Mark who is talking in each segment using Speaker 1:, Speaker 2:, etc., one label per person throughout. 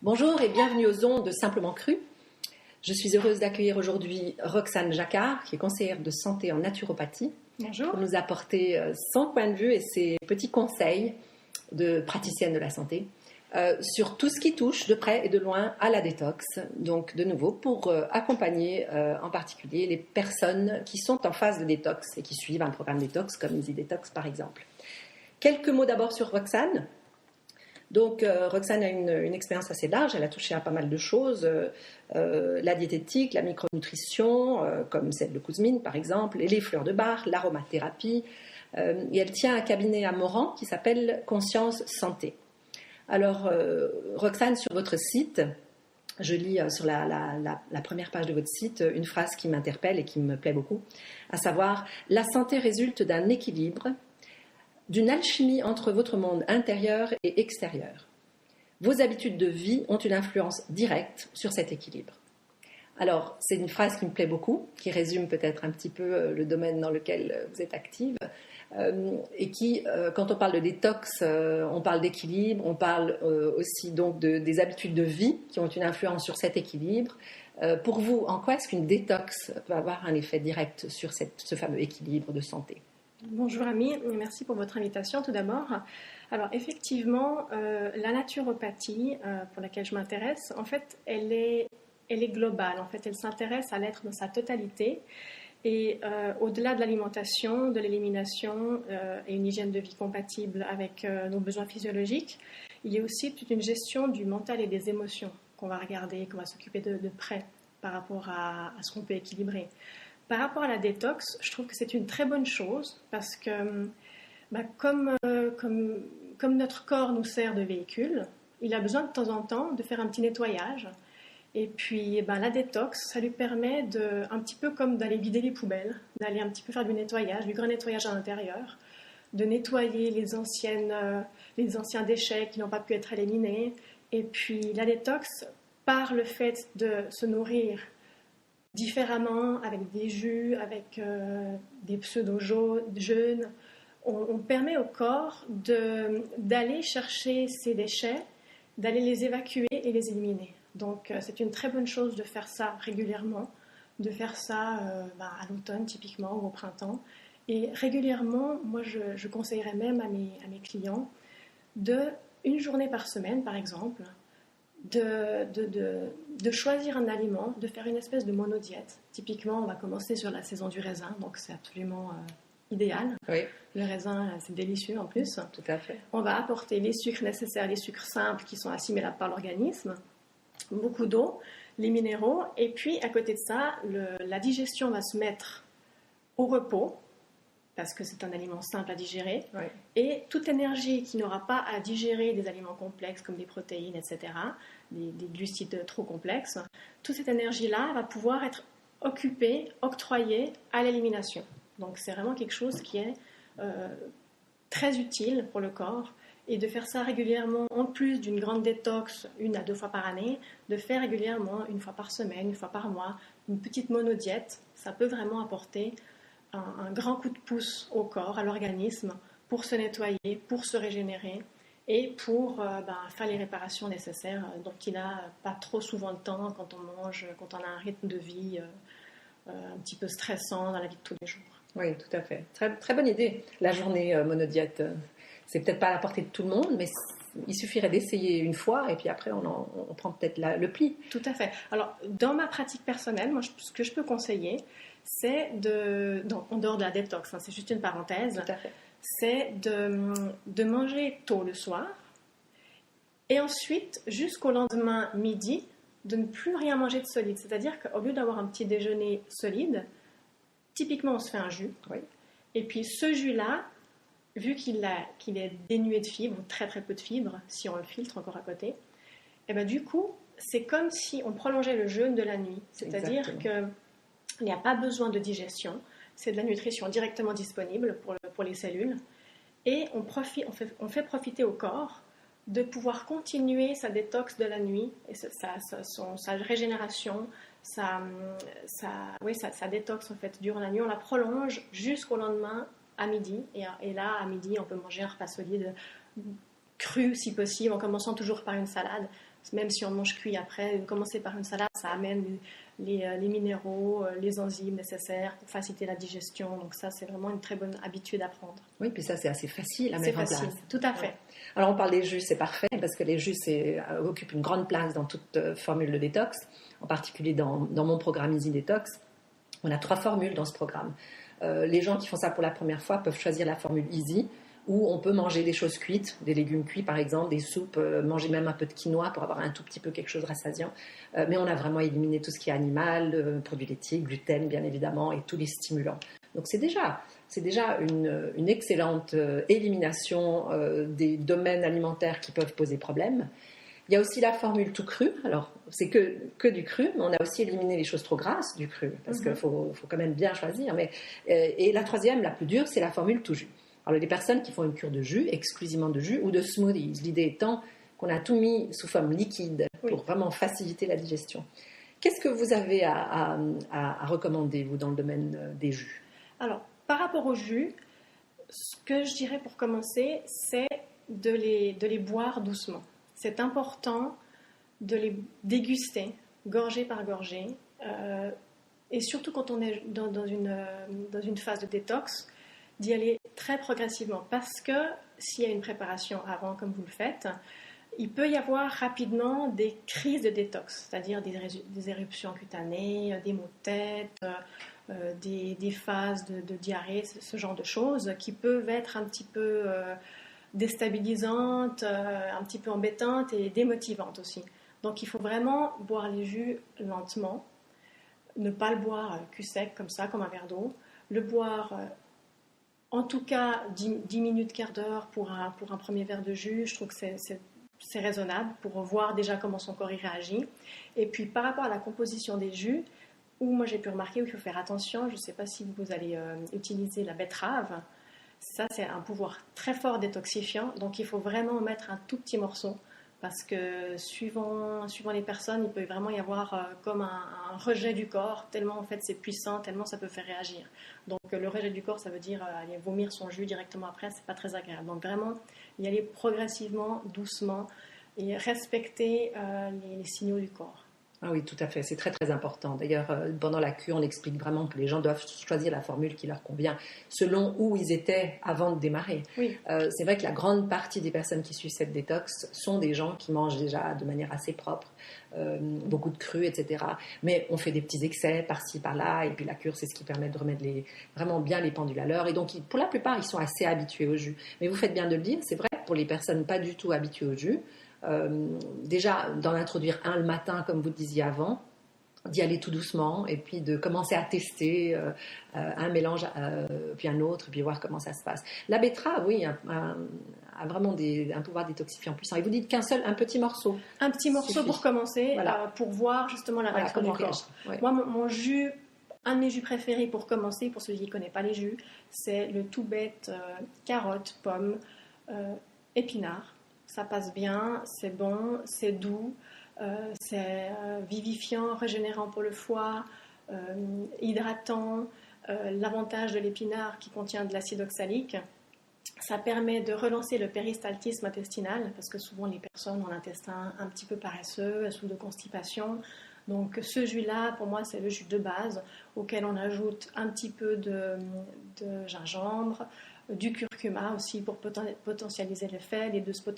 Speaker 1: Bonjour et bienvenue aux ondes de Simplement Cru. Je suis heureuse d'accueillir aujourd'hui Roxane Jacquard, qui est conseillère de santé en naturopathie,
Speaker 2: Bonjour.
Speaker 1: pour nous apporter son point de vue et ses petits conseils de praticienne de la santé sur tout ce qui touche de près et de loin à la détox. Donc de nouveau pour accompagner en particulier les personnes qui sont en phase de détox et qui suivent un programme détox comme Easy Detox par exemple. Quelques mots d'abord sur Roxane. Donc Roxane a une expérience assez large, elle a touché à pas mal de choses, la diététique, la micronutrition, comme celle de Kouzmine par exemple, et les fleurs de bar, l'aromathérapie, et elle tient un cabinet à Moran qui s'appelle Conscience Santé. Alors Roxane, sur votre site, je lis sur la première page de votre site une phrase qui m'interpelle et qui me plaît beaucoup, à savoir « La santé résulte d'un équilibre » d'une alchimie entre votre monde intérieur et extérieur. Vos habitudes de vie ont une influence directe sur cet équilibre. Alors, c'est une phrase qui me plaît beaucoup, qui résume peut-être un petit peu le domaine dans lequel vous êtes active, et qui, quand on parle de détox, on parle d'équilibre, on parle aussi donc des habitudes de vie qui ont une influence sur cet équilibre. Pour vous, en quoi est-ce qu'une détox peut avoir un effet direct sur ce fameux équilibre de santé ?
Speaker 2: Bonjour Ami, merci pour votre invitation tout d'abord. Alors effectivement, la naturopathie pour laquelle je m'intéresse, en fait, elle est globale. En fait, elle s'intéresse à l'être dans sa totalité. Et au-delà de l'alimentation, de l'élimination et une hygiène de vie compatible avec nos besoins physiologiques, il y a aussi toute une gestion du mental et des émotions qu'on va regarder, qu'on va s'occuper de près par rapport à ce qu'on peut équilibrer. Par rapport à la détox, je trouve que c'est une très bonne chose parce que comme notre corps nous sert de véhicule, il a besoin de temps en temps de faire un petit nettoyage. Et puis la détox, ça lui permet un petit peu comme d'aller vider les poubelles, d'aller un petit peu faire du nettoyage, du grand nettoyage à l'intérieur, de nettoyer les anciens déchets qui n'ont pas pu être éliminés. Et puis la détox, par le fait de se nourrir différemment, avec des jus, avec des pseudo-jeûnes, on permet au corps d'aller chercher ces déchets, d'aller les évacuer et les éliminer. Donc c'est une très bonne chose de faire ça régulièrement, de faire ça à l'automne typiquement ou au printemps. Et régulièrement, moi je conseillerais même à mes clients une journée par semaine par exemple, de choisir un aliment, de faire une espèce de monodiète. Typiquement, on va commencer sur la saison du raisin, donc c'est absolument idéal.
Speaker 1: Oui.
Speaker 2: Le raisin, c'est délicieux en plus.
Speaker 1: Tout à fait.
Speaker 2: On va apporter les sucres nécessaires, les sucres simples qui sont assimilables par l'organisme, beaucoup d'eau, les minéraux, et puis à côté de ça, la digestion va se mettre au repos, parce que c'est un aliment simple à digérer,
Speaker 1: Oui.
Speaker 2: et toute énergie qui n'aura pas à digérer des aliments complexes comme des protéines, etc., des glucides trop complexes, toute cette énergie-là va pouvoir être occupée, octroyée à l'élimination. Donc c'est vraiment quelque chose qui est très utile pour le corps, et de faire ça régulièrement, en plus d'une grande détox 1 à 2 fois par année, de faire régulièrement 1 fois par semaine, 1 fois par mois, une petite monodiète, ça peut vraiment apporter un grand coup de pouce au corps, à l'organisme, pour se nettoyer, pour se régénérer et pour faire les réparations nécessaires dont il n'a pas trop souvent le temps quand on mange, quand on a un rythme de vie un petit peu stressant dans la vie de tous les jours.
Speaker 1: Oui, tout à fait. Très, très bonne idée. La journée monodiète, c'est peut-être pas à la portée de tout le monde, mais il suffirait d'essayer une fois et puis après on prend peut-être le pli.
Speaker 2: Tout à fait. Alors, dans ma pratique personnelle, moi, ce que je peux conseiller, c'est en dehors de la détox, c'est juste une parenthèse,
Speaker 1: Tout à fait.
Speaker 2: c'est de manger tôt le soir et ensuite, jusqu'au lendemain midi, de ne plus rien manger de solide. C'est-à-dire qu'au lieu d'avoir un petit déjeuner solide, typiquement on se fait un jus.
Speaker 1: Oui.
Speaker 2: Et puis ce jus-là, vu qu'il est dénué de fibres, très très peu de fibres, si on le filtre encore à côté, et du coup, c'est comme si on prolongeait le jeûne de la nuit. C'est-à-dire qu'il n'y a pas besoin de digestion, c'est de la nutrition directement disponible pour les cellules. Et on fait profiter au corps de pouvoir continuer sa détox de la nuit, et sa régénération, sa détox en fait durant la nuit. On la prolonge jusqu'au lendemain à midi. Et là, à midi, on peut manger un repas solide, cru si possible, en commençant toujours par une salade. même si on mange cuit après, commencer par une salade, ça amène les minéraux, les enzymes nécessaires pour faciliter la digestion. Donc ça, c'est vraiment une très bonne habitude à prendre.
Speaker 1: Oui, puis ça, c'est assez facile à
Speaker 2: C'est
Speaker 1: mettre en
Speaker 2: facile,
Speaker 1: place.
Speaker 2: tout à fait.
Speaker 1: Ouais. Alors, on parle des jus, c'est parfait, parce que les jus occupent une grande place dans toute formule de détox, en particulier dans mon programme Easy Detox. On a 3 formules dans ce programme. Les gens qui font ça pour la première fois peuvent choisir la formule Easy, où on peut manger des choses cuites, des légumes cuits par exemple, des soupes, manger même un peu de quinoa pour avoir un tout petit peu quelque chose de rassasiant. Mais on a vraiment éliminé tout ce qui est animal, produits laitiers, gluten bien évidemment, et tous les stimulants. Donc c'est déjà une excellente élimination des domaines alimentaires qui peuvent poser problème. Il y a aussi la formule tout cru. Alors, c'est que du cru, mais on a aussi éliminé les choses trop grasses du cru, parce qu'il faut quand même bien choisir. Et la troisième, la plus dure, c'est la formule tout jus. Alors, les personnes qui font une cure de jus, exclusivement de jus ou de smoothies, l'idée étant qu'on a tout mis sous forme liquide pour vraiment faciliter la digestion. Qu'est-ce que vous avez à recommander, vous, dans le domaine des jus?
Speaker 2: Alors, par rapport aux jus, ce que je dirais pour commencer, c'est de les boire doucement. C'est important de les déguster, gorgée par gorgée, et surtout quand on est dans une phase de détox, d'y aller très progressivement. Parce que s'il y a une préparation avant, comme vous le faites, il peut y avoir rapidement des crises de détox, c'est-à-dire des éruptions cutanées, des maux de tête, des phases de diarrhée, ce genre de choses qui peuvent être un petit peu déstabilisantes, un petit peu embêtantes et démotivantes aussi. Donc il faut vraiment boire les jus lentement, ne pas le boire cul sec comme ça, comme un verre d'eau, le boire en tout cas 10 minutes, quart d'heure pour un premier verre de jus. Je trouve que c'est raisonnable pour voir déjà comment son corps y réagit. Et puis par rapport à la composition des jus, où moi j'ai pu remarquer qu'il faut faire attention, je ne sais pas si vous allez utiliser la betterave, ça c'est un pouvoir très fort détoxifiant, donc il faut vraiment mettre un tout petit morceau, parce que suivant les personnes, il peut vraiment y avoir comme un rejet du corps, tellement en fait c'est puissant, tellement ça peut faire réagir. Donc le rejet du corps, ça veut dire aller vomir son jus directement après, c'est pas très agréable. Donc vraiment y aller progressivement, doucement, et respecter les signaux du corps.
Speaker 1: Ah oui, tout à fait, c'est très très important. D'ailleurs, pendant la cure, on explique vraiment que les gens doivent choisir la formule qui leur convient selon où ils étaient avant de démarrer.
Speaker 2: Oui.
Speaker 1: C'est vrai que la grande partie des personnes qui suivent cette détox sont des gens qui mangent déjà de manière assez propre, beaucoup de cru, etc. Mais on fait des petits excès par-ci, par-là, et puis la cure, c'est ce qui permet de remettre vraiment bien les pendules à l'heure. Et donc, pour la plupart, ils sont assez habitués au jus. Mais vous faites bien de le dire, c'est vrai, pour les personnes pas du tout habituées au jus, déjà d'en introduire un le matin comme vous le disiez avant, d'y aller tout doucement et puis de commencer à tester un mélange puis un autre puis voir comment ça se passe. La betterave, oui, a vraiment un pouvoir détoxifiant puissant. Et vous dites un petit morceau.
Speaker 2: Un petit morceau suffit pour commencer,
Speaker 1: voilà.
Speaker 2: Pour voir justement la réaction du corps. Ouais. Moi, mon jus, un de mes jus préférés pour commencer, pour ceux qui ne connaissent pas les jus, c'est le tout bête carotte, pomme, épinard. Ça passe bien, c'est bon, c'est doux, c'est vivifiant, régénérant pour le foie, hydratant. L'avantage de l'épinard qui contient de l'acide oxalique, ça permet de relancer le péristaltisme intestinal, parce que souvent les personnes ont l'intestin un petit peu paresseux, elles souffrent de constipation. Donc ce jus-là, pour moi, c'est le jus de base auquel on ajoute un petit peu de gingembre, du curcuma aussi pour potentialiser l'effet. Les deux se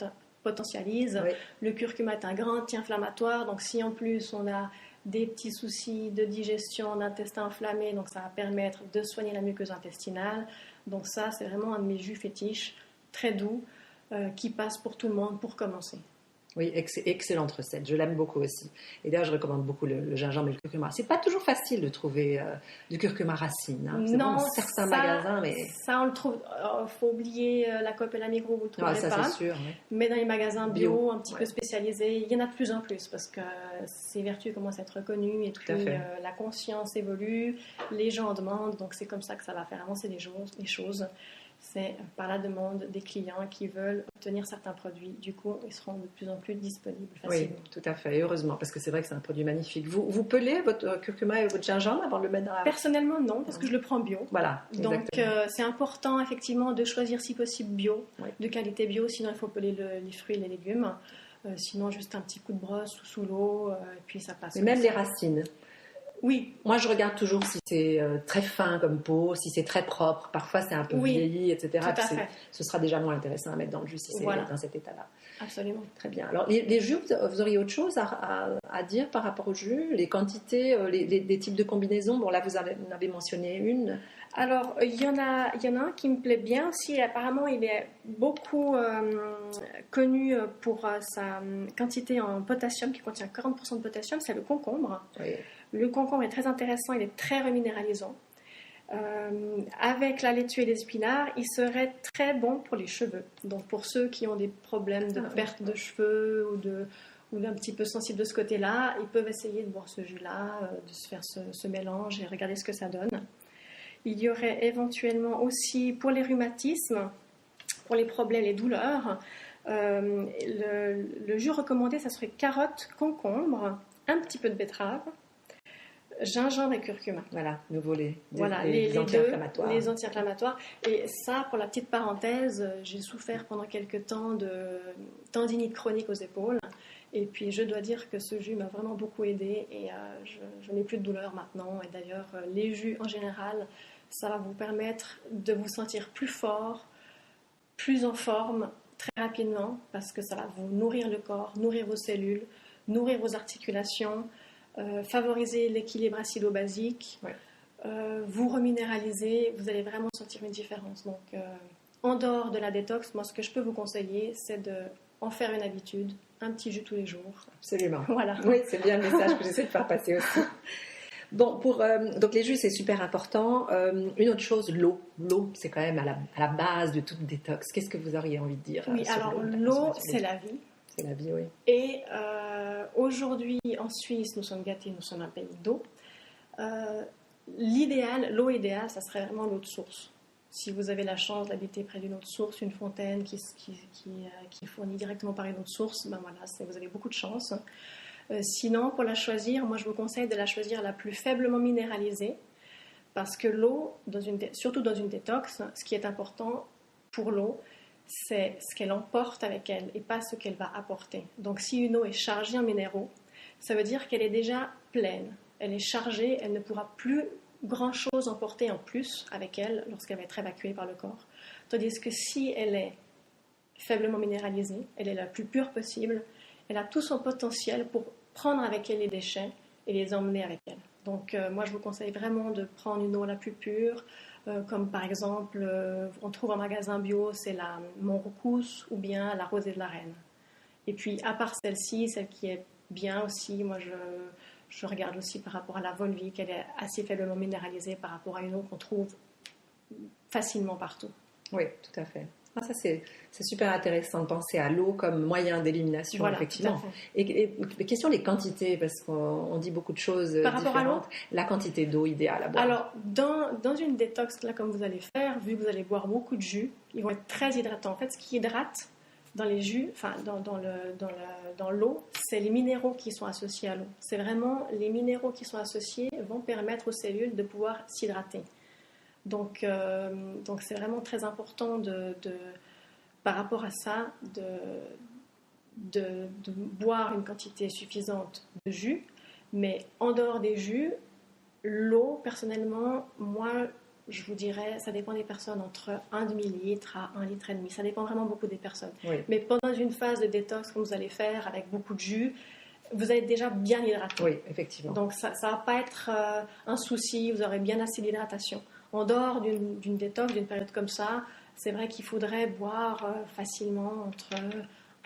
Speaker 2: potentialisent. Oui. Le curcuma est un grand anti-inflammatoire, donc si en plus on a des petits soucis de digestion, d'intestin inflammé, donc ça va permettre de soigner la muqueuse intestinale. Donc ça, c'est vraiment un de mes jus fétiches, très doux, qui passe pour tout le monde pour commencer.
Speaker 1: Oui, excellente recette. Je l'aime beaucoup aussi. Et d'ailleurs, je recommande beaucoup le gingembre et le curcuma. C'est pas toujours facile de trouver du curcuma racine. Hein. C'est
Speaker 2: non,
Speaker 1: dans certains magasins, mais
Speaker 2: ça on le trouve. Faut oublier la Coop et la Migros, vous le trouverez
Speaker 1: ça,
Speaker 2: pas.
Speaker 1: C'est sûr, oui.
Speaker 2: Mais dans les magasins bio un petit peu spécialisés, il y en a de plus en plus parce que ces vertus commencent à être reconnues et puis la conscience évolue, les gens en demandent, donc c'est comme ça que ça va faire avancer les choses. C'est par la demande des clients qui veulent obtenir certains produits. Du coup, ils seront de plus en plus disponibles facilement.
Speaker 1: Oui, tout à fait. Et heureusement, parce que c'est vrai que c'est un produit magnifique. Vous pelez votre curcuma et votre gingembre avant de le mettre dans la...
Speaker 2: Personnellement, non, parce que je le prends bio.
Speaker 1: Voilà,
Speaker 2: donc, c'est important, effectivement, de choisir, si possible, bio, de qualité bio. Sinon, il faut peler les fruits et les légumes. Sinon, juste un petit coup de brosse sous l'eau, et puis ça passe.
Speaker 1: Mais même les racines.
Speaker 2: Oui.
Speaker 1: Moi, je regarde toujours si c'est très fin comme peau, si c'est très propre. Parfois, c'est un peu vieilli, etc.
Speaker 2: Tout à fait.
Speaker 1: Ce sera déjà moins intéressant à mettre dans le jus si c'est dans cet état-là.
Speaker 2: Absolument.
Speaker 1: Très bien. Alors, les jus, vous auriez autre chose à dire par rapport aux jus? Les quantités, les types de combinaisons? Bon, là, vous en avez mentionné une.
Speaker 2: Alors, il y en a un qui me plaît bien aussi. Apparemment, il est beaucoup connu pour sa quantité en potassium, qui contient 40% de potassium, c'est le concombre.
Speaker 1: Oui.
Speaker 2: Le concombre est très intéressant, il est très reminéralisant. Avec la laitue et les épinards, il serait très bon pour les cheveux. Donc, pour ceux qui ont des problèmes de perte de cheveux ou d'un petit peu sensible de ce côté-là, ils peuvent essayer de boire ce jus-là, de se faire ce mélange et regarder ce que ça donne. Il y aurait éventuellement aussi pour les rhumatismes, pour les problèmes, les douleurs, le jus recommandé, ça serait carotte, concombre, un petit peu de betterave, gingembre et curcuma.
Speaker 1: Voilà, nouveau les
Speaker 2: anti-inflammatoires. Les anti-inflammatoires. Et ça, pour la petite parenthèse, j'ai souffert pendant quelques temps de tendinite chronique aux épaules. Et puis, je dois dire que ce jus m'a vraiment beaucoup aidé et je n'ai plus de douleur maintenant. Et d'ailleurs, les jus en général, ça va vous permettre de vous sentir plus fort, plus en forme très rapidement parce que ça va vous nourrir le corps, nourrir vos cellules, nourrir vos articulations, favoriser l'équilibre acido-basique, vous reminéraliser, vous allez vraiment sentir une différence. Donc, en dehors de la détox, moi, ce que je peux vous conseiller, c'est d'en faire une habitude, un petit jus tous les jours.
Speaker 1: Absolument.
Speaker 2: Voilà.
Speaker 1: Oui, c'est bien le message que j'essaie de faire passer aussi. Bon, donc les jus, c'est super important. Une autre chose, l'eau. L'eau, c'est quand même à la base de toute détox. Qu'est-ce que vous auriez envie de dire?
Speaker 2: Oui, alors l'eau, c'est la vie.
Speaker 1: C'est la vie, oui.
Speaker 2: Et aujourd'hui, en Suisse, nous sommes gâtés, nous sommes un pays d'eau. L'eau idéale, ça serait vraiment l'eau de source. Si vous avez la chance d'habiter près d'une eau de source, une fontaine qui est fournie directement par une eau de source, ben voilà, vous avez beaucoup de chance. Sinon, pour la choisir, moi je vous conseille de la choisir la plus faiblement minéralisée, parce que l'eau, surtout dans une détox, ce qui est important pour l'eau, c'est ce qu'elle emporte avec elle et pas ce qu'elle va apporter. Donc si une eau est chargée en minéraux, ça veut dire qu'elle est déjà pleine. Elle est chargée, elle ne pourra plus grand-chose emporter en plus avec elle lorsqu'elle va être évacuée par le corps. Tandis que si elle est faiblement minéralisée, elle est la plus pure possible, elle a tout son potentiel pour prendre avec elle les déchets et les emmener avec elle. Donc moi je vous conseille vraiment de prendre une eau la plus pure, comme par exemple on trouve en magasin bio, c'est la Montroucous ou bien la Rosée de la Reine. Et puis à part celle-ci, celle qui est bien aussi, moi je regarde aussi par rapport à la Volvic, elle est assez faiblement minéralisée par rapport à une eau qu'on trouve facilement partout.
Speaker 1: Oui, tout à fait. Ça, c'est super intéressant de penser à l'eau comme moyen d'élimination,
Speaker 2: voilà,
Speaker 1: effectivement. Et question des quantités, parce qu'on dit beaucoup de choses
Speaker 2: par
Speaker 1: différentes.
Speaker 2: Rapport à l'eau,
Speaker 1: la quantité d'eau idéale à boire.
Speaker 2: Alors, dans une détox, là, comme vous allez faire, vu que vous allez boire beaucoup de jus, ils vont être très hydratants. En fait, ce qui hydrate dans les jus, enfin dans l'eau, c'est les minéraux qui sont associés à l'eau. C'est vraiment les minéraux qui sont associés vont permettre aux cellules de pouvoir s'hydrater. Donc c'est vraiment très important par rapport à ça de boire une quantité suffisante de jus. Mais en dehors des jus, l'eau, personnellement, moi, je vous dirais, ça dépend des personnes, entre 1 demi-litre à 1,5 litre. Ça dépend vraiment beaucoup des personnes.
Speaker 1: Oui.
Speaker 2: Mais pendant une phase de détox, comme vous allez faire, avec beaucoup de jus, vous allez déjà bien hydraté.
Speaker 1: Oui, effectivement.
Speaker 2: Donc ça ne va pas être un souci, vous aurez bien assez d'hydratation. En dehors d'une détox, d'une période comme ça, c'est vrai qu'il faudrait boire facilement entre,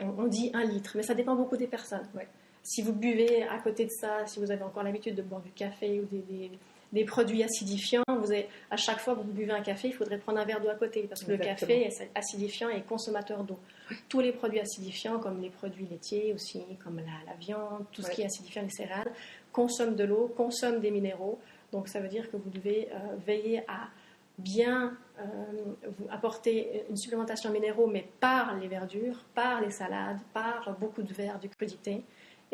Speaker 2: on dit 1 litre, mais ça dépend beaucoup des personnes.
Speaker 1: Ouais.
Speaker 2: Si vous buvez à côté de ça, si vous avez encore l'habitude de boire du café ou des produits acidifiants, à chaque fois que vous buvez un café, il faudrait prendre un verre d'eau à côté, parce que
Speaker 1: Exactement.
Speaker 2: le café est acidifiant et consommateur d'eau. Tous les produits acidifiants, comme les produits laitiers aussi, comme la viande, tout ce qui est acidifiant, les céréales, consomment de l'eau, consomment des minéraux. Donc ça veut dire que vous devez veiller à bien vous apporter une supplémentation en minéraux, mais par les verdures, par les salades, par beaucoup de verres, de crudité,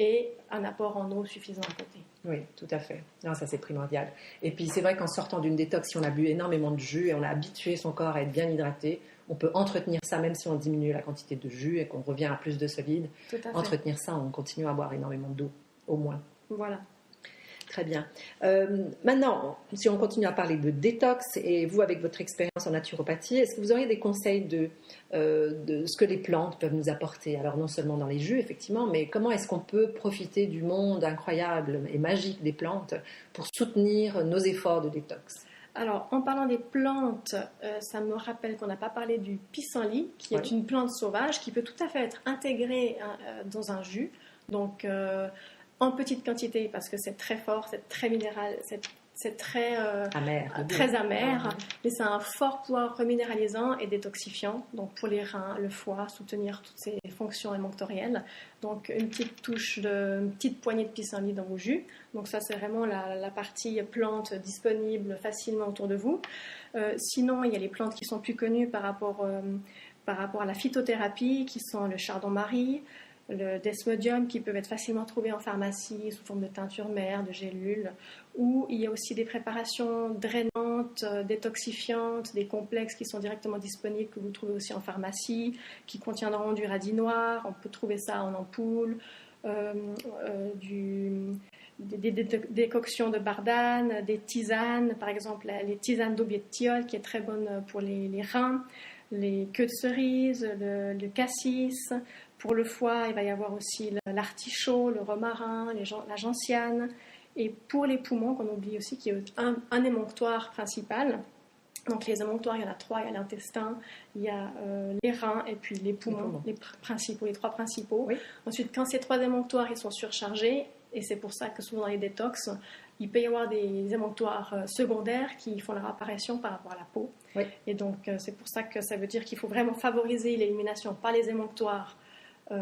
Speaker 2: et un apport en eau suffisant à côté.
Speaker 1: Oui, tout à fait. Non, ça, c'est primordial. Et puis, c'est vrai qu'en sortant d'une détox, si on a bu énormément de jus et on a habitué son corps à être bien hydraté, on peut entretenir ça, même si on diminue la quantité de jus et qu'on revient à plus de solide.
Speaker 2: Tout à fait.
Speaker 1: Entretenir ça, on continue à boire énormément d'eau, au moins.
Speaker 2: Voilà.
Speaker 1: Très bien. Maintenant, si on continue à parler de détox, et vous, avec votre expérience en naturopathie, est-ce que vous auriez des conseils de ce que les plantes peuvent nous apporter? Alors, non seulement dans les jus, effectivement, mais comment est-ce qu'on peut profiter du monde incroyable et magique des plantes pour soutenir nos efforts de détox?
Speaker 2: Alors, en parlant des plantes, ça me rappelle qu'on n'a pas parlé du pissenlit, qui est une plante sauvage qui peut tout à fait être intégrée dans un jus. Donc, en petite quantité, parce que c'est très fort, c'est très minéral, c'est très amer, mais c'est un fort pouvoir reminéralisant et détoxifiant, donc pour les reins, le foie, soutenir toutes ces fonctions émonctorielles. Donc une petite poignée de pissenlit dans vos jus. Donc ça, c'est vraiment la partie plante disponible facilement autour de vous. Sinon, il y a les plantes qui sont plus connues par rapport à la phytothérapie, qui sont le chardon-marie, le desmodium, qui peuvent être facilement trouvés en pharmacie sous forme de teinture mère, de gélules, ou il y a aussi des préparations drainantes, détoxifiantes, des complexes qui sont directement disponibles, que vous trouvez aussi en pharmacie, qui contiendront du radis noir, on peut trouver ça en ampoule, des décoctions de bardane, des tisanes, par exemple les tisanes d'aubier de tilleul, qui est très bonne pour les reins, les queues de cerise, le cassis. Pour le foie, il va y avoir aussi l'artichaut, le romarin, la gentiane. Et pour les poumons, qu'on oublie aussi, qui est un émonctoire principal. Donc les émonctoires, il y en a 3, il y a l'intestin, il y a les reins et puis les poumons, les trois principaux. Oui. Ensuite, quand ces 3 émonctoires ils sont surchargés, et c'est pour ça que souvent dans les détox, il peut y avoir des émonctoires secondaires qui font leur apparition par rapport à la peau. Oui. Et donc c'est pour ça que ça veut dire qu'il faut vraiment favoriser l'élimination par les émonctoires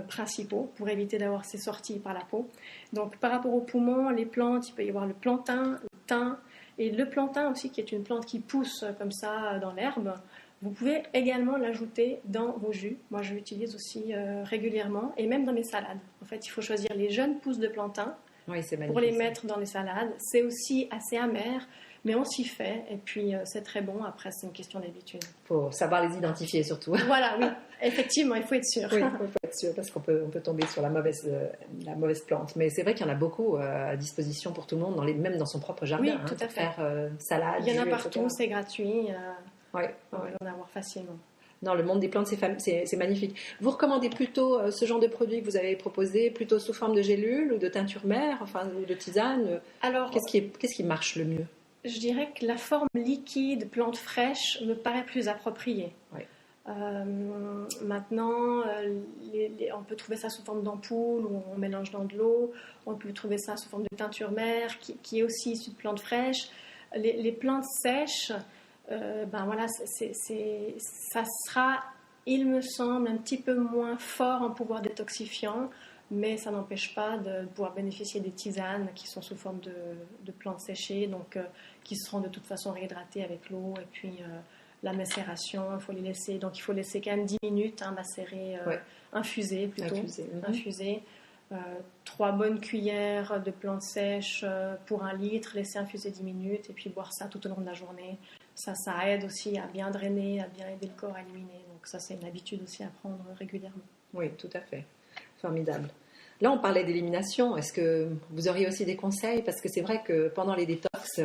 Speaker 2: principaux pour éviter d'avoir ces sorties par la peau. Donc par rapport aux poumons, les plantes, il peut y avoir le plantain, le thym, et le plantain aussi, qui est une plante qui pousse comme ça dans l'herbe. Vous pouvez également l'ajouter dans vos jus. Moi, je l'utilise aussi régulièrement, et même dans mes salades. En fait, il faut choisir les jeunes pousses de plantain pour les mettre dans les salades. C'est aussi assez amer, mais on s'y fait, et puis c'est très bon. Après, c'est une question d'habitude.
Speaker 1: Il faut savoir les identifier surtout.
Speaker 2: Voilà, oui, effectivement, il faut être sûr.
Speaker 1: Oui, il faut être sûr, parce qu'on peut tomber sur la mauvaise plante. Mais c'est vrai qu'il y en a beaucoup à disposition pour tout le monde, même dans son propre jardin.
Speaker 2: Oui, tout à fait.
Speaker 1: Faire salade,
Speaker 2: il y en a
Speaker 1: jus,
Speaker 2: partout,
Speaker 1: etc.
Speaker 2: C'est gratuit.
Speaker 1: On
Speaker 2: peut en avoir facilement.
Speaker 1: Non, le monde des plantes, c'est magnifique. Vous recommandez plutôt ce genre de produit que vous avez proposé, plutôt sous forme de gélule ou de teinture mère, ou de tisane? Alors, qu'est-ce qui marche le mieux?
Speaker 2: Je dirais que la forme liquide, plante fraîche, me paraît plus appropriée.
Speaker 1: Oui.
Speaker 2: Maintenant, on peut trouver ça sous forme d'ampoule, où on mélange dans de l'eau. On peut trouver ça sous forme de teinture mère, qui est aussi issue de plantes fraîches. Les plantes sèches, voilà, ça sera, il me semble, un petit peu moins fort en pouvoir détoxifiant, mais ça n'empêche pas de pouvoir bénéficier des tisanes qui sont sous forme de plantes séchées, donc qui seront de toute façon réhydratées avec l'eau, et puis la macération, il faut les laisser, donc il faut laisser quand même 10 minutes, macérer, infuser plutôt, infuser. 3 bonnes cuillères de plantes sèches pour 1 litre, laisser infuser 10 minutes, et puis boire ça tout au long de la journée. Ça aide aussi à bien drainer, à bien aider le corps à éliminer. Donc ça, c'est une habitude aussi à prendre régulièrement.
Speaker 1: Oui, tout à fait. Formidable. Là, on parlait d'élimination. Est-ce que vous auriez aussi des conseils? Parce que c'est vrai que pendant les détox,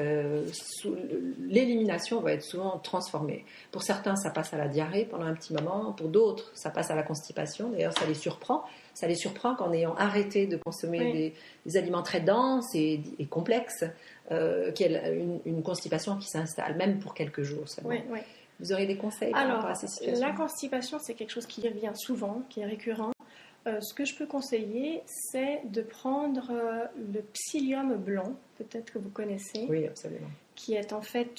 Speaker 1: l'élimination va être souvent transformée. Pour certains, ça passe à la diarrhée pendant un petit moment. Pour d'autres, ça passe à la constipation. D'ailleurs, ça les surprend. Ça les surprend qu'en ayant arrêté de consommer des aliments très denses et complexes, qu'il y ait une constipation qui s'installe, même pour quelques jours seulement.
Speaker 2: Oui.
Speaker 1: Vous auriez des conseils par rapport à ces situations?
Speaker 2: La constipation, c'est quelque chose qui revient souvent, qui est récurrent. Ce que je peux conseiller, c'est de prendre le psyllium blanc, peut-être que vous connaissez.
Speaker 1: Oui, absolument.
Speaker 2: Qui est en fait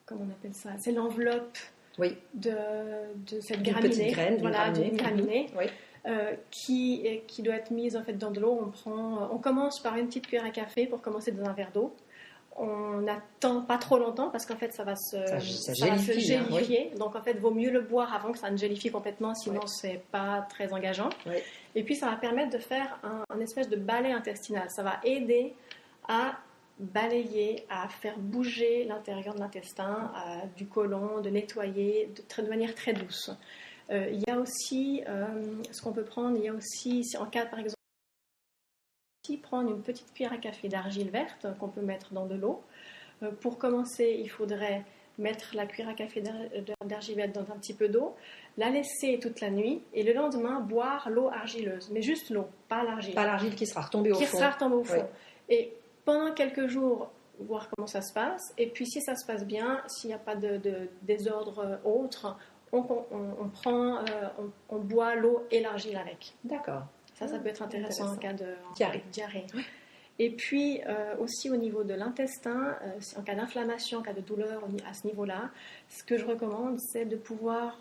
Speaker 2: comment on appelle ça? C'est l'enveloppe de cette graminée.
Speaker 1: Petite graine,
Speaker 2: d'une graminée.
Speaker 1: Oui.
Speaker 2: Qui doit être mise en fait dans de l'eau. On commence par une petite cuillère à café pour commencer dans un verre d'eau. On n'attend pas trop longtemps parce qu'en fait ça va se gélifier. Donc en fait, il vaut mieux le boire avant que ça ne gélifie complètement, sinon c'est pas très engageant. Oui. Et puis ça va permettre de faire un espèce de balai intestinal. Ça va aider à balayer, à faire bouger l'intérieur de l'intestin, du côlon, de nettoyer de manière très douce. Il y a aussi, ce qu'on peut prendre, il y a aussi, en cas par exemple, prendre une petite cuillère à café d'argile verte qu'on peut mettre dans de l'eau. Pour commencer, il faudrait mettre la cuillère à café d'argile verte dans un petit peu d'eau, la laisser toute la nuit et le lendemain boire l'eau argileuse, mais juste l'eau, pas l'argile.
Speaker 1: Pas l'argile qui sera retombée au fond.
Speaker 2: Qui sera retombée au fond.
Speaker 1: Oui.
Speaker 2: Et pendant quelques jours, voir comment ça se passe. Et puis si ça se passe bien, s'il n'y a pas de désordre autre, on boit l'eau et l'argile avec.
Speaker 1: D'accord.
Speaker 2: Ça peut être intéressant en cas de diarrhée.
Speaker 1: Oui.
Speaker 2: Et puis aussi au niveau de l'intestin, en cas d'inflammation, en cas de douleur à ce niveau-là, ce que je recommande, c'est de pouvoir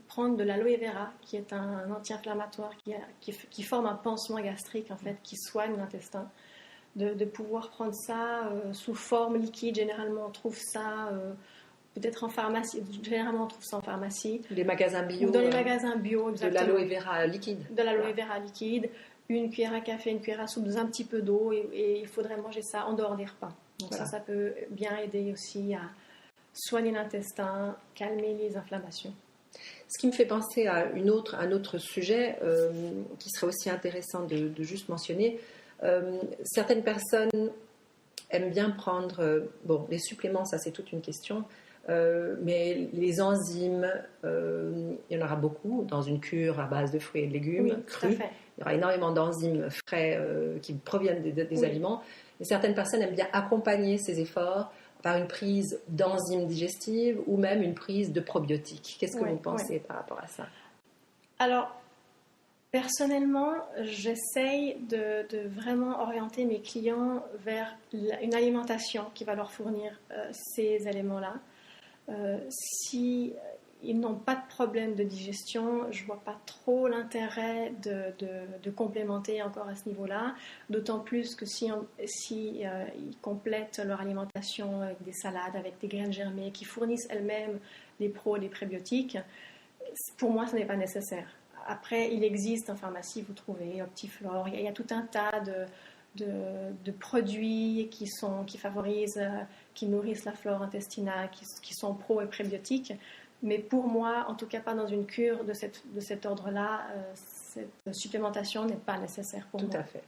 Speaker 2: prendre de l'aloe vera, qui est un anti-inflammatoire qui forme un pansement gastrique, en fait, qui soigne l'intestin. De pouvoir prendre ça sous forme liquide. Généralement, on trouve ça peut-être en pharmacie. Généralement, on trouve ça en pharmacie.
Speaker 1: Les magasins bio.
Speaker 2: Ou dans les magasins bio, exactement.
Speaker 1: De l'aloe vera liquide.
Speaker 2: De l'aloe vera liquide. Une cuillère à café, une cuillère à soupe, un petit peu d'eau. Et il faudrait manger ça en dehors des repas. Donc
Speaker 1: voilà.
Speaker 2: ça peut bien aider aussi à soigner l'intestin, calmer les inflammations.
Speaker 1: Ce qui me fait penser à un autre sujet qui serait aussi intéressant de juste mentionner. Certaines personnes aiment bien prendre, les suppléments, ça c'est toute une question, mais les enzymes, il y en aura beaucoup dans une cure à base de fruits et de légumes crus. Il y aura énormément d'enzymes frais qui proviennent des aliments. Et certaines personnes aiment bien accompagner ces efforts par une prise d'enzymes digestives ou même une prise de probiotiques. Qu'est-ce que vous pensez par rapport à ça?
Speaker 2: Alors, personnellement, j'essaye de vraiment orienter mes clients vers une alimentation qui va leur fournir ces éléments-là. Si ils n'ont pas de problème de digestion, je ne vois pas trop l'intérêt de complémenter encore à ce niveau-là, d'autant plus que si ils complètent leur alimentation avec des salades, avec des graines germées, qui fournissent elles-mêmes des pro et des prébiotiques, pour moi, ce n'est pas nécessaire. Après, il existe en pharmacie, vous trouvez Optiflore, il y a tout un tas de produits qui favorisent, qui nourrissent la flore intestinale, qui sont pro et prébiotiques. Mais pour moi, en tout cas pas dans une cure de cet ordre-là, cette supplémentation n'est pas nécessaire pour moi.
Speaker 1: Tout à fait.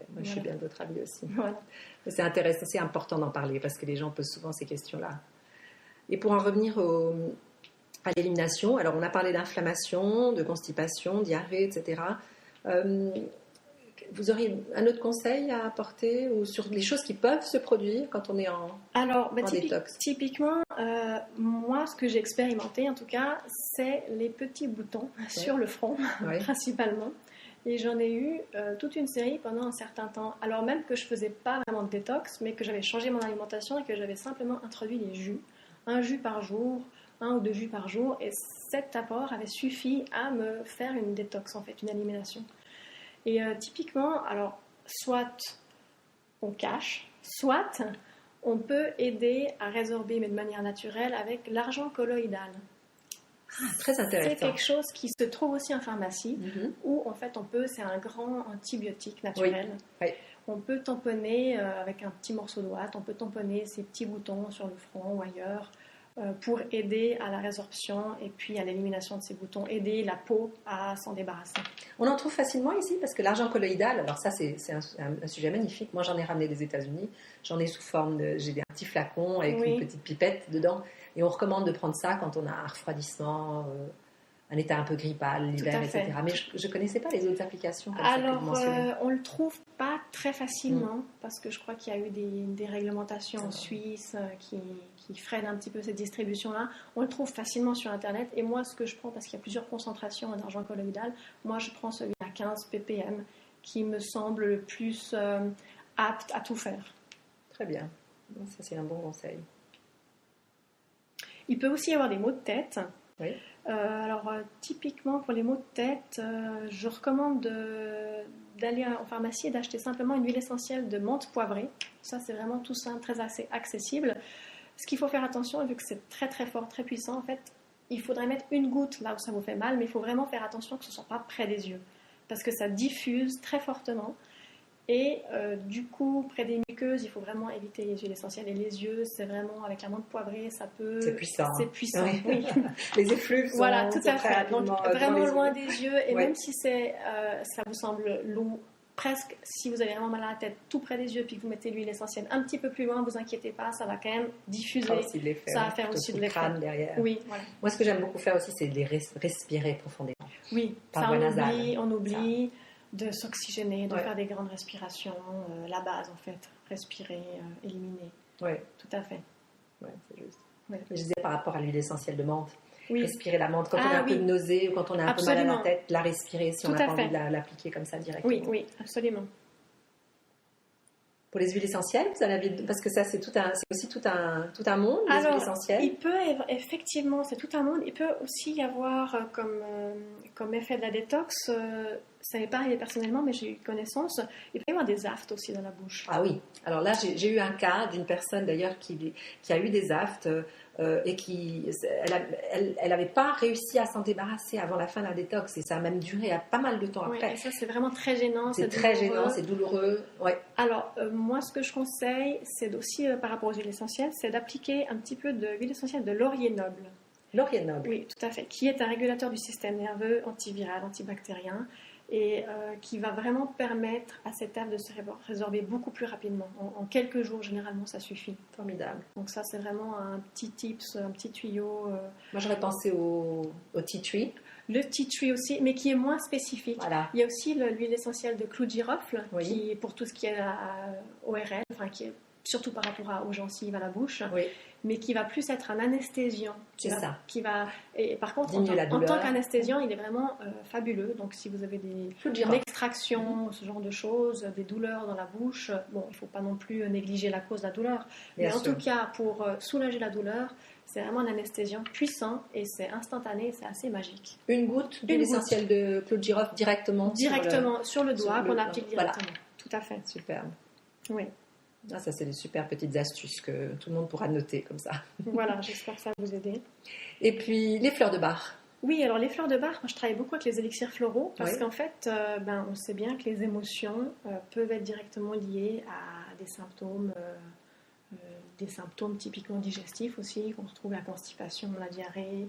Speaker 1: Moi, je suis bien de votre avis aussi.
Speaker 2: Voilà.
Speaker 1: C'est intéressant, c'est important d'en parler parce que les gens posent souvent ces questions-là. Et pour en revenir à l'élimination, alors on a parlé d'inflammation, de constipation, diarrhée, etc. Vous auriez un autre conseil à apporter ou sur les choses qui peuvent se produire quand on est en détox?
Speaker 2: Typiquement, moi, ce que j'ai expérimenté, en tout cas, c'est les petits boutons sur le front, principalement. Et j'en ai eu toute une série pendant un certain temps. Alors même que je ne faisais pas vraiment de détox, mais que j'avais changé mon alimentation et que j'avais simplement introduit des jus. Un jus par jour, 1 ou 2 jus par jour. Et cet apport avait suffi à me faire une détox, en fait, une élimination. Et typiquement, alors, soit on cache, soit on peut aider à résorber, mais de manière naturelle, avec l'argent colloïdal.
Speaker 1: Très intéressant.
Speaker 2: C'est quelque chose qui se trouve aussi en pharmacie, où en fait c'est un grand antibiotique naturel.
Speaker 1: Oui.
Speaker 2: On peut tamponner avec un petit morceau de ouate, on peut tamponner ces petits boutons sur le front ou ailleurs pour aider à la résorption et puis à l'élimination de ces boutons, aider la peau à s'en débarrasser.
Speaker 1: On en trouve facilement ici parce que l'argent colloïdal, alors ça c'est un sujet magnifique. Moi j'en ai ramené des États-Unis, j'en ai sous forme j'ai un petit flacon avec une petite pipette dedans et on recommande de prendre ça quand on a un refroidissement, un état un peu grippal, l'hiver, etc. Mais je ne connaissais pas les autres applications.
Speaker 2: Alors, on ne le trouve pas très facilement parce que je crois qu'il y a eu des réglementations en Suisse qui freinent un petit peu cette distribution-là. On le trouve facilement sur Internet. Et moi, ce que je prends, parce qu'il y a plusieurs concentrations d'argent colloïdal, moi, je prends celui à 15 ppm qui me semble le plus apte à tout faire.
Speaker 1: Très bien. Ça, c'est un bon conseil.
Speaker 2: Il peut aussi y avoir des maux de tête.
Speaker 1: Oui.
Speaker 2: Alors, typiquement, pour les maux de tête, je recommande d'aller en pharmacie et d'acheter simplement une huile essentielle de menthe poivrée. Ça, c'est vraiment tout simple, très accessible. Ce qu'il faut faire attention, vu que c'est très très fort, très puissant, en fait, il faudrait mettre une goutte là où ça vous fait mal, mais il faut vraiment faire attention que ce ne soit pas près des yeux, parce que ça diffuse très fortement. Et du coup, près des muqueuses, il faut vraiment éviter les huiles essentielles et les yeux. C'est vraiment avec la menthe poivrée, ça peut.
Speaker 1: C'est puissant.
Speaker 2: C'est puissant,
Speaker 1: oui.
Speaker 2: oui.
Speaker 1: Les effluves sont
Speaker 2: Voilà, tout à
Speaker 1: très
Speaker 2: fait. Donc
Speaker 1: rapidement
Speaker 2: vraiment
Speaker 1: dans
Speaker 2: loin
Speaker 1: les yeux.
Speaker 2: des yeux. Et
Speaker 1: Ouais.
Speaker 2: même si ça vous semble lourd, presque, si vous avez vraiment mal à la tête, tout près des yeux, puis que vous mettez l'huile essentielle un petit peu plus loin, vous inquiétez pas, ça va quand même diffuser.
Speaker 1: Ça, aussi de l'effet,
Speaker 2: ça va faire aussi de l'effet.
Speaker 1: crâne derrière.
Speaker 2: Oui, voilà.
Speaker 1: Moi, ce que j'aime beaucoup faire aussi, c'est de les respirer profondément.
Speaker 2: Oui,
Speaker 1: Par
Speaker 2: ça
Speaker 1: voie nasale.
Speaker 2: on oublie de s'oxygéner, de
Speaker 1: Ouais.
Speaker 2: faire des grandes respirations, la base en fait, respirer, éliminer.
Speaker 1: Oui,
Speaker 2: Tout à fait.
Speaker 1: ouais, c'est juste.
Speaker 2: Ouais.
Speaker 1: Je disais par rapport à l'huile essentielle de menthe.
Speaker 2: Oui.
Speaker 1: Respirer la menthe quand on a un peu
Speaker 2: oui.
Speaker 1: de nausée ou quand on a un peu mal à
Speaker 2: Absolument.
Speaker 1: la tête, la respirer si on
Speaker 2: Tout
Speaker 1: n'a
Speaker 2: à
Speaker 1: pas
Speaker 2: fait.
Speaker 1: envie de l'appliquer comme ça directement.
Speaker 2: Oui, oui, absolument.
Speaker 1: Pour les huiles essentielles, vous avez parce que ça c'est aussi tout un monde, les huiles essentielles.
Speaker 2: Il peut effectivement, c'est tout un monde. Il peut aussi y avoir comme effet de la détox, ça n'est pas arrivé personnellement, mais j'ai eu connaissance. Il peut y avoir des aftes aussi dans la bouche.
Speaker 1: Ah oui. Alors là, j'ai eu un cas d'une personne d'ailleurs qui a eu des aftes et elle n'avait pas réussi à s'en débarrasser avant la fin de la détox et ça a même duré pas mal de temps
Speaker 2: Oui,
Speaker 1: après.
Speaker 2: et ça, c'est vraiment très gênant.
Speaker 1: C'est très gênant, c'est douloureux. Ouais.
Speaker 2: Alors, moi, ce que je conseille, c'est aussi, par rapport aux huiles essentielles, c'est d'appliquer un petit peu d'huile essentielle de laurier noble.
Speaker 1: Laurier noble.
Speaker 2: Oui, tout à fait. Qui est un régulateur du système nerveux, antiviral, antibactérien, et qui va vraiment permettre à cette herbe de se résorber beaucoup plus rapidement. En quelques jours, généralement, ça suffit.
Speaker 1: Formidable.
Speaker 2: Donc ça, c'est vraiment un petit tips, un petit tuyau.
Speaker 1: Moi, j'aurais pensé au tea tree.
Speaker 2: Le tea tree aussi, mais qui est moins spécifique.
Speaker 1: Voilà.
Speaker 2: Il y a aussi l'huile essentielle de clou de girofle,
Speaker 1: Oui.
Speaker 2: qui est pour tout ce qui est ORL, enfin qui est surtout par rapport aux gencives, à la bouche,
Speaker 1: Oui.
Speaker 2: mais qui va plus être un anesthésiant.
Speaker 1: Ça.
Speaker 2: Et par contre,
Speaker 1: Diminuer la
Speaker 2: en
Speaker 1: douleur.
Speaker 2: tant qu'anesthésiant, il est vraiment fabuleux. Donc si vous avez une extraction, ce genre de choses, des douleurs dans la bouche, bon, il ne faut pas non plus négliger la cause de la douleur.
Speaker 1: Bien
Speaker 2: mais
Speaker 1: sûr.
Speaker 2: en tout cas, pour soulager la douleur, c'est vraiment un anesthésiant puissant et c'est instantané, c'est assez magique.
Speaker 1: Une goutte d'huile essentielle de clou de girofle directement
Speaker 2: sur le doigt, qu'on applique directement.
Speaker 1: Voilà.
Speaker 2: Tout à fait.
Speaker 1: Superbe.
Speaker 2: Oui.
Speaker 1: Ah, ça, c'est des super petites astuces que tout le monde pourra noter comme ça.
Speaker 2: Voilà, j'espère que ça va vous aider.
Speaker 1: Et puis, les fleurs de bar.
Speaker 2: Oui, alors les fleurs de bar, moi je travaille beaucoup avec les élixirs floraux parce
Speaker 1: Oui.
Speaker 2: qu'en fait, on sait bien que les émotions peuvent être directement liées à des symptômes typiquement digestifs aussi, qu'on retrouve la constipation, la diarrhée,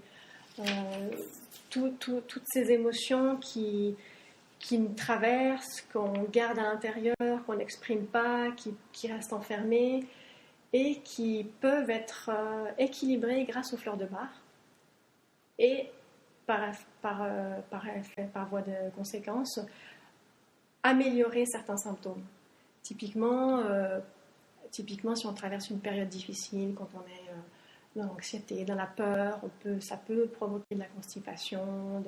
Speaker 2: toutes ces émotions qui nous traversent, qu'on garde à l'intérieur, qu'on n'exprime pas, qui restent enfermées et qui peuvent être équilibrées grâce aux fleurs de bar. Et par voie de conséquence, améliorer certains symptômes. Typiquement, si on traverse une période difficile, quand on est dans l'anxiété, dans la peur, ça peut provoquer de la constipation,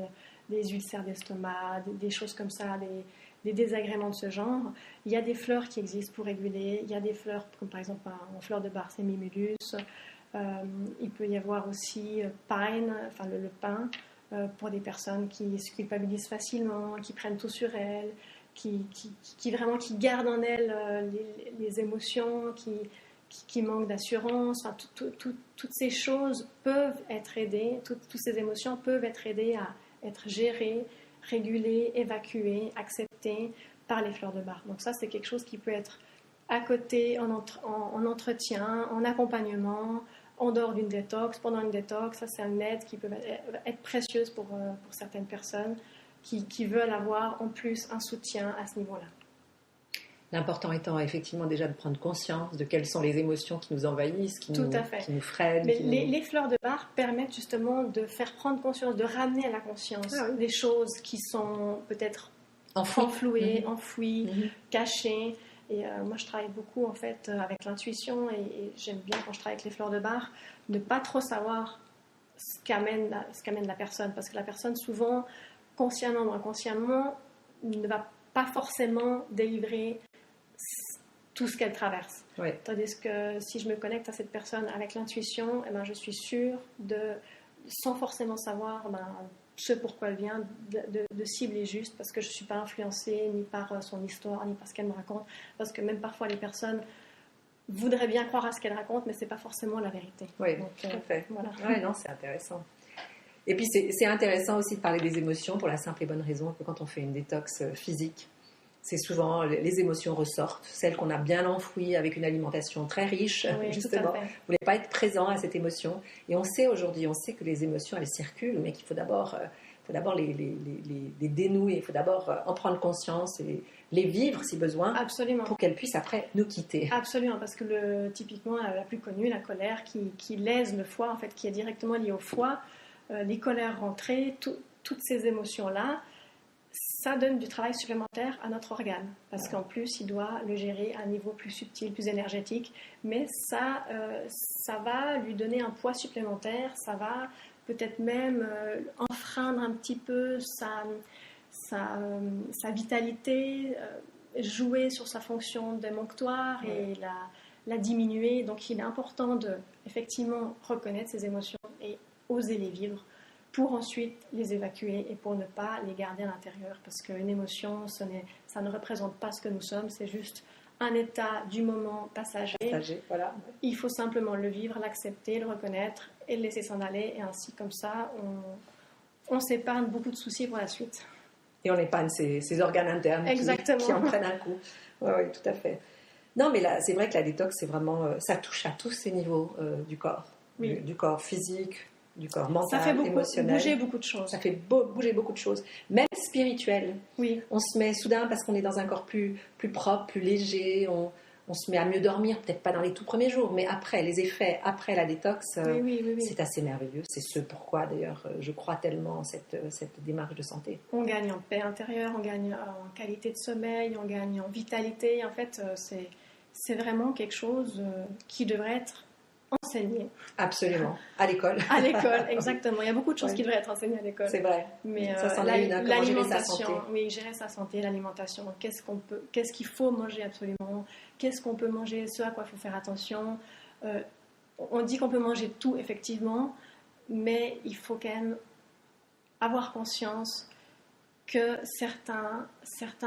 Speaker 2: des ulcères d'estomac, des choses comme ça, des désagréments de ce genre. Il y a des fleurs qui existent pour réguler. Il y a des fleurs, comme par exemple en fleur de bar, c'est Mimulus. Il peut y avoir aussi pine, enfin le pin, pour des personnes qui se culpabilisent facilement, qui prennent tout sur elles, qui gardent en elles les émotions, qui manquent d'assurance. Enfin, toutes ces choses peuvent être aidées, toutes ces émotions peuvent être aidées à être gérées, régulées, évacuées, acceptées par les fleurs de bar. Donc ça, c'est quelque chose qui peut être à côté, en entretien, en accompagnement, en dehors d'une détox, pendant une détox. Ça, c'est une aide qui peut être précieuse pour certaines personnes qui veulent avoir en plus un soutien à ce niveau-là.
Speaker 1: L'important étant effectivement déjà de prendre conscience de quelles sont les émotions qui nous envahissent, qui nous freinent.
Speaker 2: Mais les fleurs de bar permettent justement de faire prendre conscience, de ramener à la conscience des choses qui sont peut-être enfouies, cachées. Et moi, je travaille beaucoup en fait avec l'intuition et j'aime bien quand je travaille avec les fleurs de bar ne pas trop savoir ce qu'amène la personne, parce que la personne souvent, consciemment ou inconsciemment, ne va pas forcément délivrer tout ce qu'elle traverse.
Speaker 1: Oui.
Speaker 2: Tandis que si je me connecte à cette personne avec l'intuition, je suis sûre sans forcément savoir ce pourquoi elle vient, de cibler juste, parce que je ne suis pas influencée ni par son histoire, ni par ce qu'elle me raconte, parce que même parfois les personnes voudraient bien croire à ce qu'elle raconte, mais ce n'est pas forcément la vérité.
Speaker 1: Oui,
Speaker 2: donc,
Speaker 1: tout à fait.
Speaker 2: Voilà.
Speaker 1: Ouais, non, c'est intéressant. Et puis c'est intéressant aussi de parler des émotions pour la simple et bonne raison que quand on fait une détox physique, c'est souvent les émotions ressortent, celles qu'on a bien enfouies avec une alimentation très riche,
Speaker 2: Oui,
Speaker 1: justement.
Speaker 2: tout à fait.
Speaker 1: Vous voulez pas être présent à cette émotion. Et on sait aujourd'hui, on sait que les émotions, elles circulent, mais qu'il faut d'abord les dénouer, il faut d'abord en prendre conscience et les vivre si besoin,
Speaker 2: Absolument.
Speaker 1: pour qu'elles puissent après nous quitter.
Speaker 2: Absolument, parce que typiquement la plus connue, la colère, qui lèse le foie, en fait, qui est directement liée au foie, les colères rentrées, toutes ces émotions-là, ça donne du travail supplémentaire à notre organe, parce qu'en plus, il doit le gérer à un niveau plus subtil, plus énergétique, mais ça va lui donner un poids supplémentaire, ça va peut-être même enfreindre un petit peu sa vitalité, jouer sur sa fonction démonctoire et la diminuer. Donc il est important de effectivement reconnaître ses émotions et oser les vivre pour ensuite les évacuer et pour ne pas les garder à l'intérieur. Parce qu'une émotion, ça ne représente pas ce que nous sommes, c'est juste un état du moment passager.
Speaker 1: Voilà.
Speaker 2: Il faut simplement le vivre, l'accepter, le reconnaître et le laisser s'en aller. Et ainsi, comme ça, on s'épargne beaucoup de soucis pour la suite.
Speaker 1: Et on épargne ces organes internes qui en prennent un coup. Oui, tout à fait. Non, mais là, c'est vrai que la détox, c'est vraiment, ça touche à tous ces niveaux du corps.
Speaker 2: Oui.
Speaker 1: Du corps physique, du corps mental,
Speaker 2: ça fait
Speaker 1: émotionnel.
Speaker 2: Bouger beaucoup de choses.
Speaker 1: Ça fait bouger beaucoup de choses. Même spirituel.
Speaker 2: Oui.
Speaker 1: On se met soudain, parce qu'on est dans un corps plus propre, plus léger, on se met à mieux dormir, peut-être pas dans les tout premiers jours, mais après, les effets, après la détox,
Speaker 2: oui.
Speaker 1: c'est assez merveilleux. C'est ce pourquoi, d'ailleurs, je crois tellement cette démarche de santé.
Speaker 2: On gagne en paix intérieure, on gagne en qualité de sommeil, on gagne en vitalité. En fait, c'est vraiment quelque chose qui devrait être enseigné.
Speaker 1: Absolument. À l'école.
Speaker 2: À l'école, exactement. Il y a beaucoup de choses qui devraient être enseignées à l'école.
Speaker 1: C'est vrai.
Speaker 2: Mais
Speaker 1: ça s'en est une, comment gérer sa santé.
Speaker 2: Oui, gérer sa santé, l'alimentation. Qu'est-ce qu'il faut manger absolument? Qu'est-ce qu'on peut manger? Ce à quoi il faut faire attention. On dit qu'on peut manger tout, effectivement, mais il faut quand même avoir conscience que certains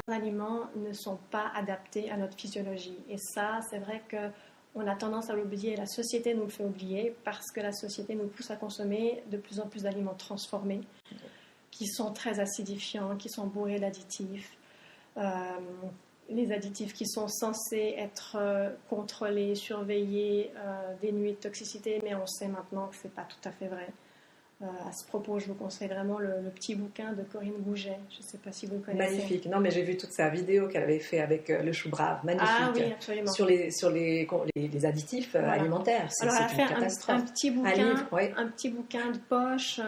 Speaker 2: aliments ne sont pas adaptés à notre physiologie. Et ça, c'est vrai qu'on a tendance à l'oublier. La société nous le fait oublier parce que la société nous pousse à consommer de plus en plus d'aliments transformés qui sont très acidifiants, qui sont bourrés d'additifs. Les additifs qui sont censés être contrôlés, surveillés, dénués de toxicité, mais on sait maintenant que ce n'est pas tout à fait vrai. À ce propos, je vous conseille vraiment le petit bouquin de Corinne Gouget. Je ne sais pas si vous le connaissez.
Speaker 1: Magnifique. Non, mais j'ai vu toute sa vidéo qu'elle avait fait avec le chou brave. Magnifique.
Speaker 2: Ah oui, absolument.
Speaker 1: Sur les additifs alimentaires.
Speaker 2: Alors, elle a fait
Speaker 1: une catastrophe.
Speaker 2: un petit bouquin,
Speaker 1: livre,
Speaker 2: un petit bouquin de poche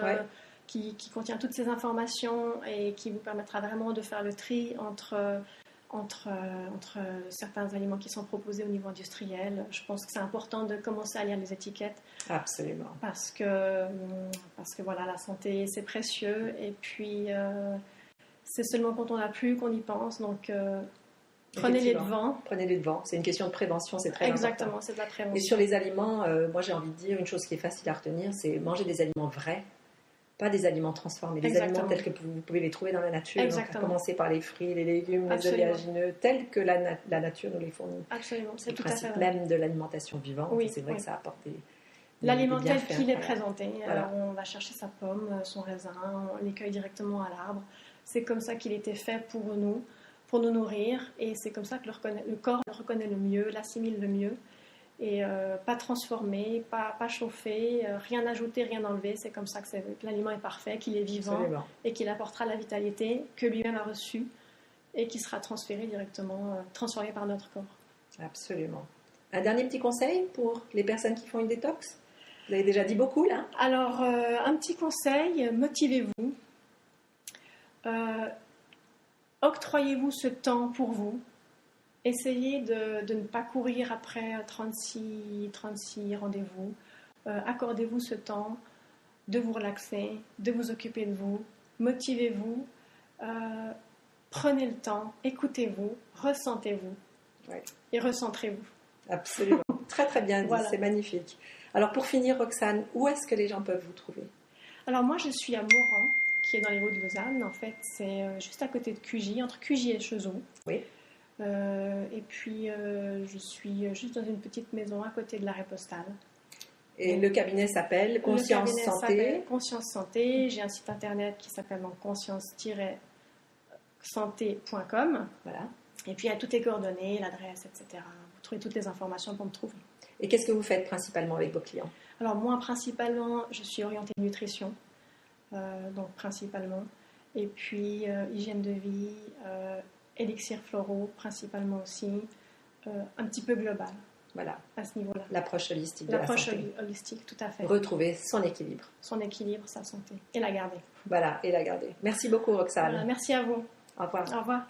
Speaker 2: qui contient toutes ces informations et qui vous permettra vraiment de faire le tri entre certains aliments qui sont proposés au niveau industriel. Je pense que c'est important de commencer à lire les étiquettes.
Speaker 1: Absolument.
Speaker 2: Parce que voilà, la santé, c'est précieux. Et puis, c'est seulement quand on n'a plus qu'on y pense. Donc, prenez les devants.
Speaker 1: Prenez les devants. C'est une question de prévention, c'est très important.
Speaker 2: Exactement, c'est de la prévention.
Speaker 1: Et sur les aliments, moi j'ai envie de dire une chose qui est facile à retenir, c'est manger des aliments vrais. Pas des aliments transformés, des aliments tels que vous pouvez les trouver dans la nature. Donc, à commencer par les fruits, les légumes, les oléagineux, tels que la nature nous les fournit.
Speaker 2: Absolument, c'est tout à fait
Speaker 1: le principe même de l'alimentation vivante.
Speaker 2: Oui,
Speaker 1: c'est vrai que ça apporte
Speaker 2: l'aliment tel qu'il est présenté. Voilà. On va chercher sa pomme, son raisin, on les cueille directement à l'arbre. C'est comme ça qu'il était fait pour nous nourrir. Et c'est comme ça que le corps le reconnaît le mieux, l'assimile le mieux. Et pas transformé, pas chauffé, rien ajouté, rien enlevé. C'est comme ça que l'aliment est parfait, qu'il est vivant. Absolument. Et qu'il apportera la vitalité que lui-même a reçue et qui sera transférée directement, transformée par notre corps.
Speaker 1: Absolument. Un dernier petit conseil pour les personnes qui font une détox? Vous avez déjà dit beaucoup là.
Speaker 2: Alors, un petit conseil, motivez-vous. Octroyez-vous ce temps pour vous. Essayez de ne pas courir après 36 rendez-vous. Accordez-vous ce temps de vous relaxer, de vous occuper de vous. Motivez-vous. Prenez le temps, écoutez-vous, ressentez-vous et recentrez-vous.
Speaker 1: Absolument. Très très bien dit, voilà. C'est magnifique. Alors pour finir, Roxane, où est-ce que les gens peuvent vous trouver?
Speaker 2: Alors moi je suis à Moran, qui est dans les Hauts de Lausanne. En fait, c'est juste à côté de Cugy, entre Cugy et Chezeaux.
Speaker 1: Oui.
Speaker 2: Et puis, je suis juste dans une petite maison à côté de l'arrêt postal.
Speaker 1: Et le cabinet s'appelle Conscience Santé.
Speaker 2: Conscience Santé. J'ai un site internet qui s'appelle conscience-santé.com.
Speaker 1: Voilà.
Speaker 2: Et puis il y a toutes les coordonnées, l'adresse, etc. Vous trouvez toutes les informations pour me trouver.
Speaker 1: Et qu'est-ce que vous faites principalement avec vos clients?
Speaker 2: Alors moi, principalement, je suis orientée nutrition, donc principalement. Et puis hygiène de vie, élixirs floraux, principalement aussi. Un petit peu global.
Speaker 1: Voilà.
Speaker 2: À ce niveau-là.
Speaker 1: L'approche holistique de la santé.
Speaker 2: L'approche holistique, tout à fait.
Speaker 1: Retrouver son équilibre.
Speaker 2: Son équilibre, sa santé. Et la garder.
Speaker 1: Voilà, et la garder. Merci beaucoup, Roxane.
Speaker 2: Voilà, merci à vous.
Speaker 1: Au revoir.
Speaker 2: Au revoir.